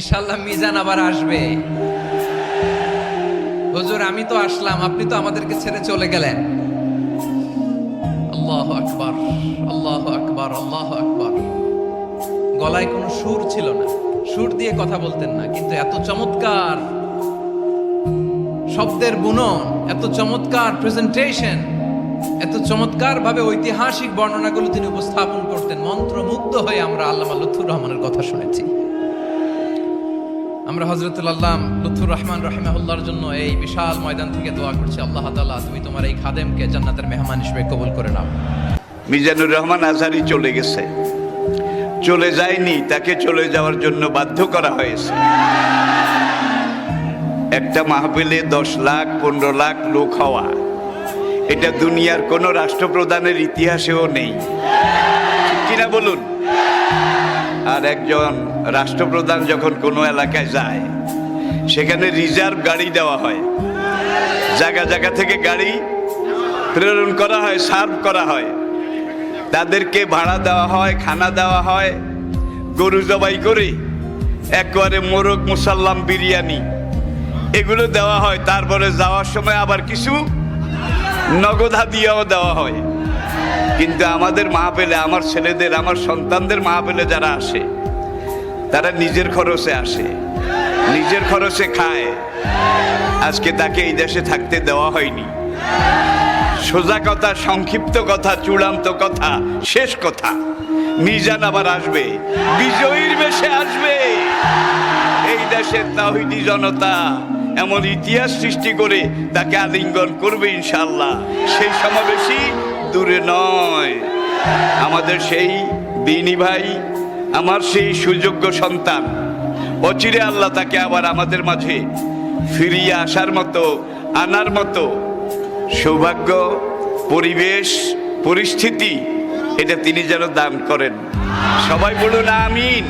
ইনশাআল্লাহ মিজান আবার আসবে। হুজুর আমি তো আসলাম, আপনি তো আমাদেরকে ছেড়ে চলে গেলেন। আল্লাহু আকবার, আল্লাহু আকবার, আল্লাহু আকবার। গলায় কোনো সুর ছিল না, সুর দিয়ে কথা বলতেন না, কিন্তু এত চমৎকার শব্দের বুনন, এত চমৎকার প্রেজেন্টেশন, এত চমৎকার ভাবে ঐতিহাসিক বর্ণনাগুলো তিনি উপস্থাপন করতেন। মন্ত্রমুগ্ধ হয়ে আমরা আল্লামা লুৎফুর রহমানের কথা শুনেছি। আমরা হযরতুল আল্লাম লুৎফুর রহমান রাহিমাহুল্লাহর জন্য এই বিশাল ময়দান থেকে দোয়া করছি, আল্লাহ তাআলা তুমি তোমার এই খাদেমকে জান্নাতের মেহমান হিসেবে কবুল করে নাও। মিজানুর রহমান আজহারী চলে গেছে, চলে যায়নি, তাকে চলে যাওয়ার জন্য বাধ্য করা হয়েছে। একটা মাহফিলে 10 লাখ 15 লাখ লোক হওয়া, এটা দুনিয়ার কোন রাষ্ট্রপ্রধানের ইতিহাসেও নেই, ঠিক কিনা বলুন? আর একজন রাষ্ট্রপ্রধান যখন কোনো এলাকায় যায়, সেখানে রিজার্ভ গাড়ি দেওয়া হয়, জায়গা জায়গা থেকে গাড়ি প্রেরণ করা হয়, সার্ভ করা হয়, তাদেরকে ভাড়া দেওয়া হয়, খানা দেওয়া হয়, গরু জবাই করে একবারে মোরগ মুসাল্লাম বিরিয়ানি এগুলো দেওয়া হয়। তারপরে যাওয়ার সময় আবার কিছু নগদ হাদিয়াও দেওয়া হয়। কিন্তু আমাদের মাহফিলে, আমার ছেলেদের, আমার সন্তানদের মাহফিলে যারা আসে, তারা নিজের খরচে আসে, নিজের খরচে খায়। আজকে তাকে এই দেশে থাকতে দেওয়া হয়নি। সোজা কথা, সংক্ষিপ্ত কথা, চূড়ান্ত কথা, শেষ কথা, মিজান আবার আসবে, বিজয়ীর বেশে আসবে। এই দেশের তাওহীদি জনতা এমন ইতিহাস সৃষ্টি করে তাকে আলিঙ্গন করবে ইনশাআল্লাহ। সেই সমাবেশই দূরে নয়। আমাদের সেই দিনী ভাই, আমার সেই সুযোগ্য সন্তান, অচিরে আল্লাহ তাকে আবার আমাদের মাঝে ফিরিয়ে আসার মতো, আনার মতো সৌভাগ্য, পরিবেশ, পরিস্থিতি এটা তিনি যেন দান করেন। সবাই বলুন আমিন।